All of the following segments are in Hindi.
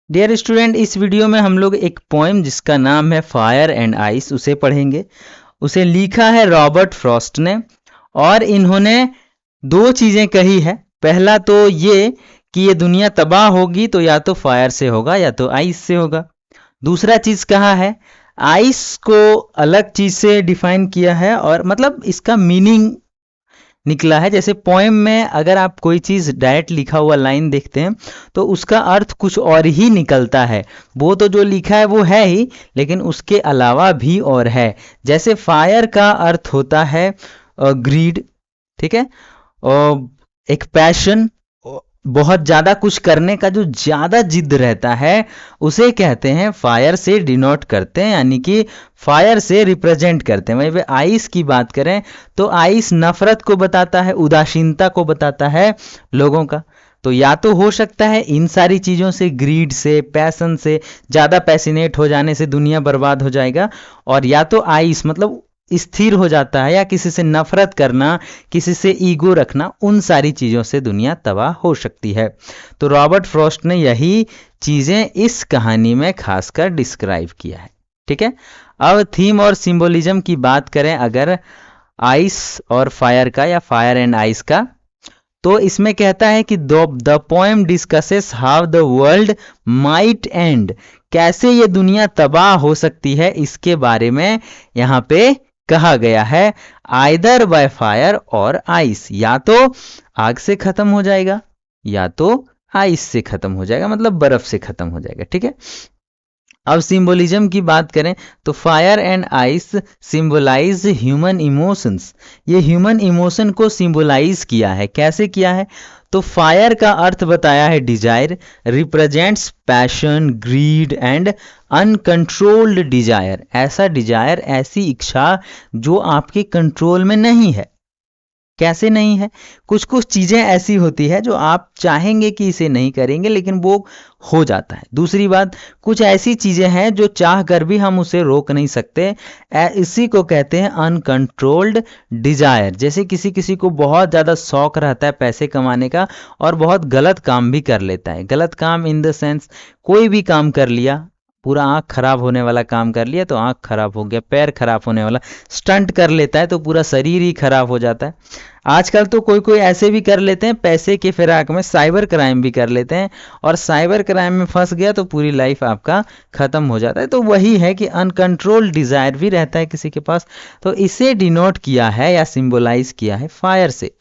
डियर स्टूडेंट, इस वीडियो में हम लोग एक पोएम जिसका नाम है फायर एंड आइस उसे पढ़ेंगे। उसे लिखा है रॉबर्ट फ्रॉस्ट ने और इन्होंने दो चीजें कही है। पहला तो ये कि ये दुनिया तबाह होगी तो या तो फायर से होगा या तो आइस से होगा। दूसरा चीज कहा है, आइस को अलग चीज से डिफाइन किया है और मतलब इसका मीनिंग निकला है। जैसे पोएम में अगर आप कोई चीज डायरेक्ट लिखा हुआ लाइन देखते हैं तो उसका अर्थ कुछ और ही निकलता है। वो तो जो लिखा है वो है ही, लेकिन उसके अलावा भी और है। जैसे फायर का अर्थ होता है ग्रीड, ठीक है, और एक पैशन, बहुत ज्यादा कुछ करने का जो ज्यादा जिद रहता है उसे कहते हैं फायर से डिनोट करते हैं, यानी कि फायर से रिप्रेजेंट करते हैं। वहीं पे आइस की बात करें तो आइस नफरत को बताता है, उदासीनता को बताता है लोगों का। तो या तो हो सकता है इन सारी चीजों से, ग्रीड से, पैशन से, ज्यादा पैसिनेट हो जाने से दुनिया बर्बाद हो जाएगा, और या तो आइस मतलब स्थिर हो जाता है, या किसी से नफरत करना, किसी से ईगो रखना, उन सारी चीजों से दुनिया तबाह हो सकती है। तो रॉबर्ट फ्रॉस्ट ने यही चीजें इस कहानी में खासकर डिस्क्राइब किया है। ठीक है, अब थीम और सिंबोलिज्म की बात करें अगर आइस और फायर का, या फायर एंड आइस का, तो इसमें कहता है कि the poem discusses how the world might and, कैसे ये दुनिया तबाह हो सकती है इसके बारे में यहाँ पे कहा गया है। आइदर बाय फायर और आइस, या तो आग से खत्म हो जाएगा या तो आइस से खत्म हो जाएगा, मतलब बर्फ से खत्म हो जाएगा। ठीक है, अब सिंबोलिज्म की बात करें तो fire and ice symbolise human emotions. ये ह्यूमन इमोशन को सिंबलाइज किया है। कैसे किया है? तो फायर का अर्थ बताया है desire, represents passion, greed and uncontrolled desire. ऐसा डिजायर, ऐसी इच्छा जो आपके कंट्रोल में नहीं है। कैसे नहीं है? कुछ कुछ चीजें ऐसी होती है जो आप चाहेंगे कि इसे नहीं करेंगे, लेकिन वो हो जाता है। दूसरी बात, कुछ ऐसी चीजें हैं जो चाह कर भी हम उसे रोक नहीं सकते। इसी को कहते हैं अनकंट्रोल्ड डिजायर। जैसे किसी किसी को बहुत ज्यादा शौक रहता है पैसे कमाने का और बहुत गलत काम भी कर लेता है। गलत काम इन द सेंस, कोई भी काम कर लिया, पूरा आंख खराब होने वाला काम कर लिया तो आंख खराब हो गया, पैर खराब होने वाला, स्टंट कर लेता है तो पूरा शरीर ही खराब हो जाता है। आजकल तो कोई कोई ऐसे भी कर लेते हैं, पैसे के फिराक में साइबर क्राइम भी कर लेते हैं, और साइबर क्राइम में फंस गया तो पूरी लाइफ आपका खत्म हो जाता है। तो वही है कि अनकंट्रोल्ड डिजायर भी रहता है किसी के पास। तो इसे डिनोट किया है या सिंबलाइज किया है फायर से।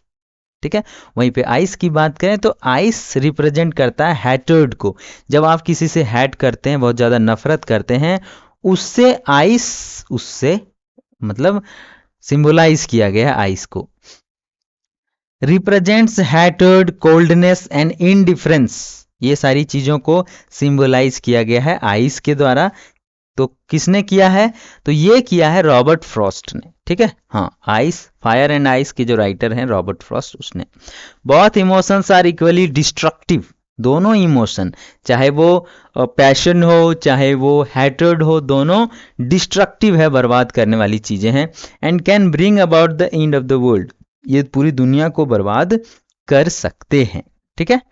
ठीक है, वहीं पे आइस की बात करें तो आइस रिप्रेजेंट करता है हैटर्ड को। जब आप किसी से हैट करते हैं, बहुत ज्यादा नफरत करते हैं, उससे आइस, उससे मतलब सिंबलाइज किया गया है आइस को। रिप्रेजेंट्स हैटर्ड, कोल्डनेस एंड इनडिफरेंस, ये सारी चीजों को सिंबलाइज किया गया है आइस के द्वारा। तो किसने किया है? तो ये किया है रॉबर्ट फ्रॉस्ट ने। ठीक है, हाँ, आइस, फायर एंड आइस के जो राइटर हैं रॉबर्ट फ्रॉस्ट, उसने। बहुत इमोशंस आर इक्वली डिस्ट्रक्टिव। दोनों इमोशन, चाहे वो पैशन हो चाहे वो हैटर्ड हो, दोनों डिस्ट्रक्टिव है, बर्बाद करने वाली चीजें हैं। And can bring about the end of the world, ये पूरी दुनिया को बर्बाद कर सकते हैं। ठीक है,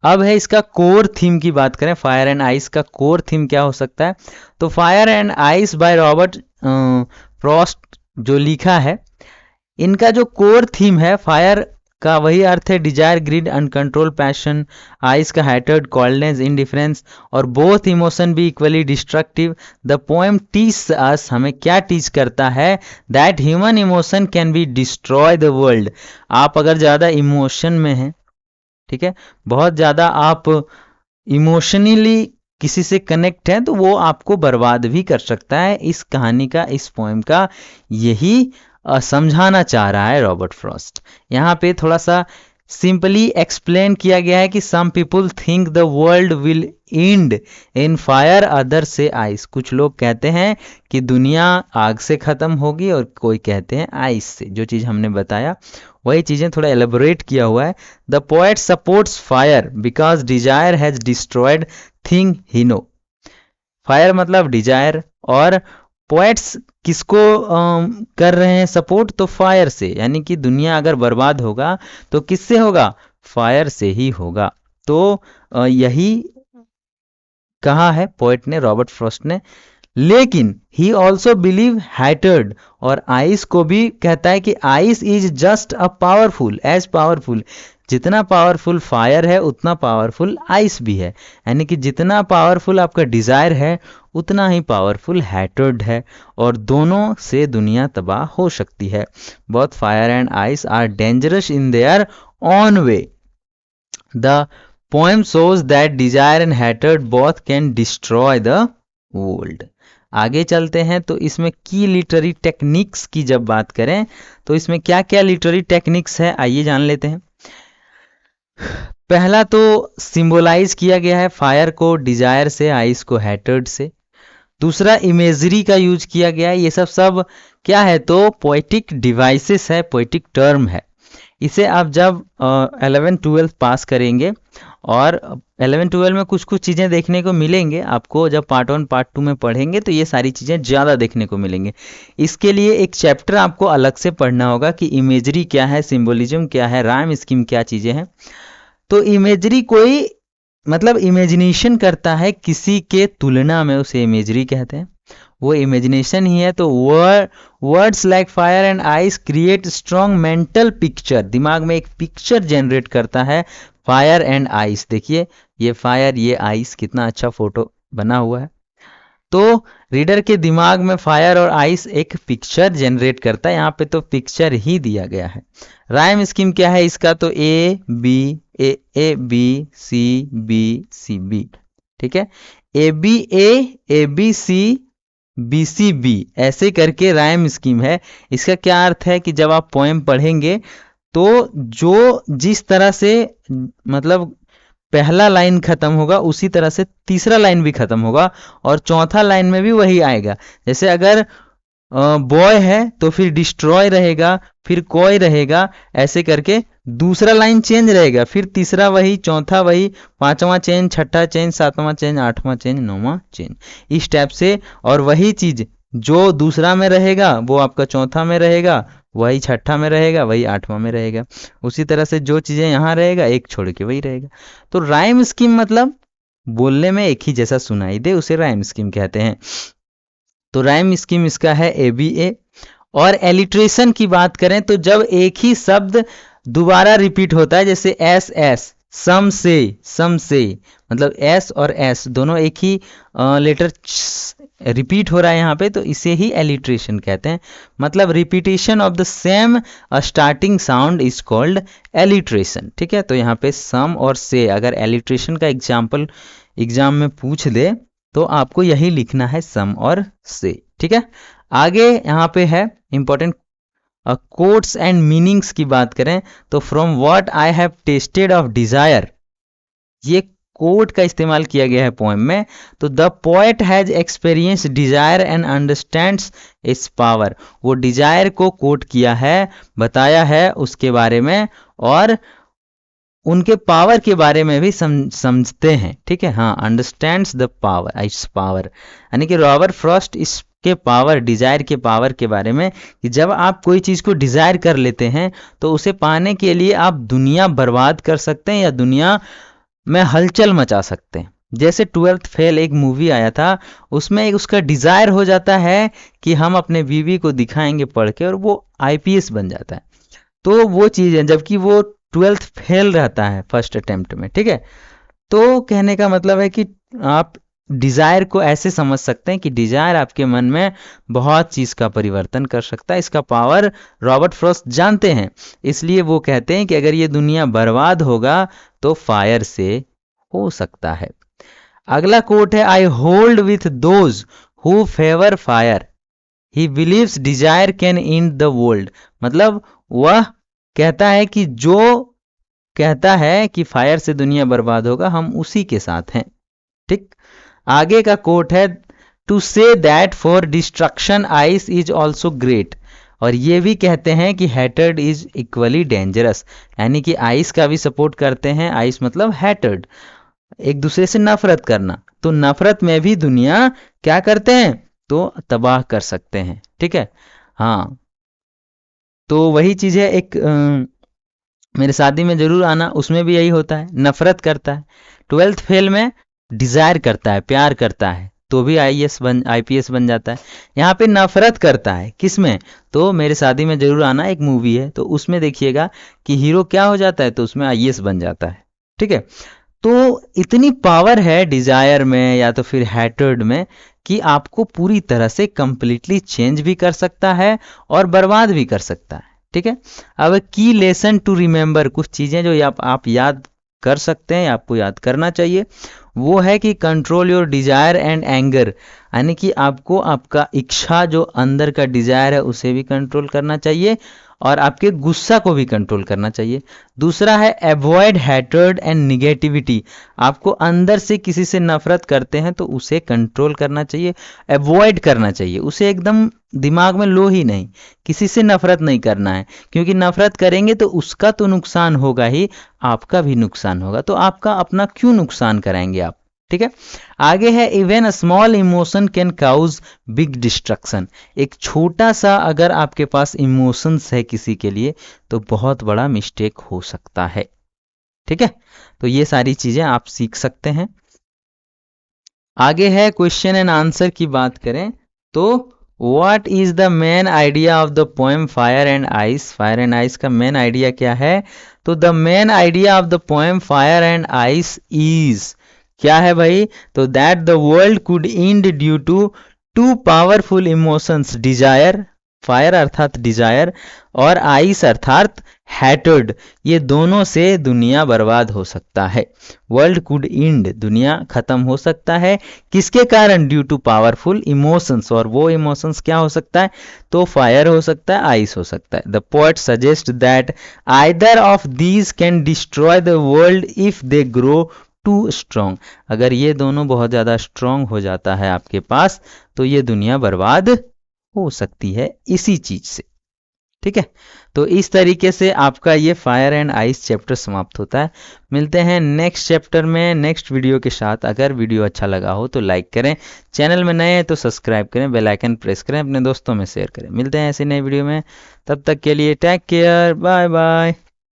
अब है इसका कोर थीम की बात करें। फायर एंड आइस का कोर थीम क्या हो सकता है? तो fire and ice by Robert Frost जो लिखा है, इनका जो कोर थीम है, फायर का वही अर्थ है desire, greed, uncontrol passion. Ice का हैटर्ड, कोल्डनेस, इनडिफरेंस, और बोथ इमोशन भी equally destructive. The poem teach us, हमें क्या टीच करता है? That human emotion can be destroy the world. आप अगर ज्यादा इमोशन में हैं, ठीक है, बहुत ज्यादा आप इमोशनली किसी से कनेक्ट है, तो वो आपको बर्बाद भी कर सकता है। इस कहानी का, इस पोएम का यही समझाना चाह रहा है रॉबर्ट फ्रॉस्ट। यहाँ पे थोड़ा सा सिंपली एक्सप्लेन किया गया है कि some people think the world will end in fire, other say ice. कुछ लोग कहते हैं कि दुनिया आग से खत्म होगी और कोई कहते हैं आइस से। जो चीज हमने बताया वही चीजें थोड़ा एलेबोरेट किया हुआ है। The poet supports fire because desire has destroyed thing he know. Fire मतलब डिजायर, और पोएट्स किसको कर रहे हैं सपोर्ट? तो फायर से, यानी कि दुनिया अगर बर्बाद होगा तो किससे होगा? फायर से ही होगा। तो यही कहा है पोएट ने, रॉबर्ट फ्रॉस्ट ने। लेकिन ही ऑल्सो बिलीव हैटर्ड, और आइस को भी कहता है कि ice is just a powerful, as powerful, जितना पावरफुल फायर है उतना पावरफुल आइस भी है। यानी कि जितना पावरफुल आपका डिजायर है उतना ही पावरफुल हैटर्ड है, और दोनों से दुनिया तबाह हो सकती है। Both fire and ice are dangerous in their own way. The poem shows that desire and hatred both can destroy the world। आगे चलते हैं तो इसमें की लिटरेरी टेक्निक्स की जब बात करें तो इसमें क्या क्या लिटरेरी टेक्निक्स है, आइए जान लेते हैं। पहला तो सिंबलाइज किया गया है फायर को डिजायर से, आइस को हैटर्ड से। दूसरा इमेजरी का यूज किया गया है। ये सब क्या है तो पोएटिक डिवाइसेस है, पोएटिक टर्म है। इसे आप जब 11-12 पास करेंगे, और 11-12 में कुछ कुछ चीज़ें देखने को मिलेंगे आपको, जब पार्ट 1 पार्ट 2 में पढ़ेंगे तो ये सारी चीज़ें ज़्यादा देखने को मिलेंगे। इसके लिए एक चैप्टर आपको अलग से पढ़ना होगा कि इमेजरी क्या है, सिंबोलिज्म क्या है, राइम स्कीम क्या चीज़ें हैं। तो इमेजरी कोई मतलब इमेजिनेशन करता है किसी के तुलना में, उसे इमेजरी कहते हैं, वो इमेजिनेशन ही है। तो words like fire and ice create strong mental picture, दिमाग में एक पिक्चर जनरेट करता है फायर एंड आइस। देखिए ये फायर, ये आइस, कितना अच्छा फोटो बना हुआ है। तो रीडर के दिमाग में फायर और आइस एक पिक्चर जनरेट करता है, यहाँ पे तो पिक्चर ही दिया गया है। राइम स्कीम क्या है इसका, तो ए बी सी बी, ठीक है, ए बी सी बी, ऐसे करके राइम स्कीम है। इसका क्या अर्थ है कि जब आप पोएम पढ़ेंगे तो जो जिस तरह से मतलब पहला लाइन खत्म होगा उसी तरह से तीसरा लाइन भी खत्म होगा, और चौथा लाइन में भी वही आएगा। जैसे अगर बॉय है तो फिर डिस्ट्रॉय रहेगा, फिर कॉय रहेगा, ऐसे करके दूसरा लाइन चेंज रहेगा, फिर तीसरा वही, चौथा वही, पांचवा चेंज, छठा चेंज, सातवां चेंज, आठवां चेंज, नौवां चेंज, इस टाइप से। और वही चीज जो दूसरा में रहेगा वो आपका चौथा में रहेगा, वही छठा में रहेगा, वही आठवां में रहेगा। उसी तरह से जो चीजें यहाँ रहेगा एक छोड़ के वही रहेगा। तो राइम स्कीम मतलब बोलने में एक ही जैसा सुनाई दे, उसे राइम स्कीम कहते हैं। तो राइम स्कीम इसका है ABA। और एलिट्रेशन की बात करें तो जब एक ही शब्द दोबारा रिपीट होता है, जैसे एस सम से, मतलब एस और एस दोनों एक ही लेटर रिपीट हो रहा है यहाँ पे, तो इसे ही एलिट्रेशन कहते हैं। मतलब repetition of the same starting sound is called alliteration, ठीक है। तो यहाँ पे सम और से, अगर एलिट्रेशन का एग्जाम्पल एग्जाम में पूछ दे तो आपको यही लिखना है, सम और से, ठीक है। आगे यहाँ पे है इंपॉर्टेंट कोट्स एंड मीनिंग्स की बात करें तो from what I have tested of desire, ये कोट का इस्तेमाल किया गया है पोएम में। तो the poet has experience desire and understands it's power, वो डिजायर को कोट किया है, बताया है उसके बारे में, और उनके पावर के बारे में भी समझते हैं, ठीक है। हाँ, understands the power, it's power, यानी कि रॉबर्ट फ्रॉस्ट इसके पावर, डिजायर के पावर के बारे में, कि जब आप कोई चीज को डिजायर कर लेते हैं तो उसे पाने के लिए आप दुनिया बर्बाद कर सकते हैं या दुनिया में हलचल मचा सकते हैं। जैसे 12th फेल एक मूवी आया था, उसमें एक उसका डिजायर हो जाता है कि हम अपने बीवी को दिखाएंगे पढ़ के, और वो IPS बन जाता है। तो वो चीज है, जबकि वो 12th फेल रहता है फर्स्ट अटेम्प्ट में, ठीक है। तो कहने का मतलब है कि आप डिजायर को ऐसे समझ सकते हैं कि डिजायर आपके मन में बहुत चीज का परिवर्तन कर सकता है। इसका पावर रॉबर्ट फ्रॉस्ट जानते हैं, इसलिए वो कहते हैं कि अगर ये दुनिया बर्बाद होगा तो फायर से हो सकता है। अगला कोट है, I hold with those who favour fire, he believes desire can end the world. मतलब वह कहता है कि जो कहता है कि फायर से दुनिया बर्बाद होगा, हम उसी के साथ हैं, ठीक। आगे का कोट है, to say that for destruction ice is also great, और ये भी कहते हैं कि हैटर्ड इज इक्वली डेंजरस, यानी कि आइस का भी सपोर्ट करते हैं। आइस मतलब हैटर्ड, एक दूसरे से नफरत करना, तो नफरत में भी दुनिया क्या करते हैं तो तबाह कर सकते हैं, ठीक है। हाँ, तो वही चीज है, एक मेरे शादी में जरूर आना, उसमें भी यही होता है, नफरत करता है। 12th फेल में डिजायर करता है, प्यार करता है, तो भी आईपीएस बन जाता है। यहाँ पे नफरत करता है किसमें, तो मेरे शादी में जरूर आना एक मूवी है, तो उसमें देखिएगा कि हीरो क्या हो जाता है, तो उसमें आईएएस बन जाता है। ठीक है, तो इतनी पावर है डिजायर में या तो फिर हैटर्ड में कि आपको पूरी तरह से कंप्लीटली चेंज भी कर सकता है और बर्बाद भी कर सकता है। ठीक है, अब की लेसन टू रिमेंबर, कुछ चीजें जो आप याद कर सकते हैं, आपको याद करना चाहिए, वो है कि control your desire and anger, यानी कि आपको आपका इच्छा जो अंदर का डिजायर है उसे भी कंट्रोल करना चाहिए और आपके गुस्सा को भी कंट्रोल करना चाहिए। दूसरा है अवॉइड हैटर्ड एंड निगेटिविटी, आपको अंदर से किसी से नफरत करते हैं तो उसे कंट्रोल करना चाहिए, अवॉइड करना चाहिए, उसे एकदम दिमाग में लो ही नहीं, किसी से नफरत नहीं करना है, क्योंकि नफरत करेंगे तो उसका तो नुकसान होगा ही, आपका भी नुकसान होगा, तो आपका अपना क्यों नुकसान कराएंगे आप। ठीक है, आगे है even a small emotion can cause big destruction, एक छोटा सा अगर आपके पास इमोशंस है किसी के लिए तो बहुत बड़ा मिस्टेक हो सकता है। ठीक है, तो ये सारी चीजें आप सीख सकते हैं। आगे है क्वेश्चन एंड आंसर की बात करें तो what is the main idea of the poem fire and ice, fire and ice का मेन आइडिया क्या है, तो the main idea of the poem fire and ice is, क्या है भाई, तो that the world could end due to two powerful emotions, desire, fire अर्थात डिजायर और आइस अर्थात हैटर्ड, ये दोनों से दुनिया बर्बाद हो सकता है। वर्ल्ड कुड एंड, दुनिया खत्म हो सकता है, किसके कारण, ड्यू टू पावरफुल इमोशंस, और वो इमोशंस क्या हो सकता है, तो फायर हो सकता है, आइस हो सकता है। The poet suggest that either of these can destroy the world if they grow too strong, अगर ये दोनों बहुत ज़्यादा स्ट्रॉन्ग हो जाता है आपके पास तो ये दुनिया बर्बाद हो सकती है इसी चीज से। ठीक है, तो इस तरीके से आपका ये फायर एंड आइस चैप्टर समाप्त होता है। मिलते हैं नेक्स्ट चैप्टर में नेक्स्ट वीडियो के साथ। अगर वीडियो अच्छा लगा हो तो लाइक करें, चैनल में नए हैं तो सब्सक्राइब करें, बेल आइकन प्रेस करें, अपने दोस्तों में शेयर करें। मिलते हैं ऐसे नए वीडियो में, तब तक के लिए टेक केयर, बाय बाय।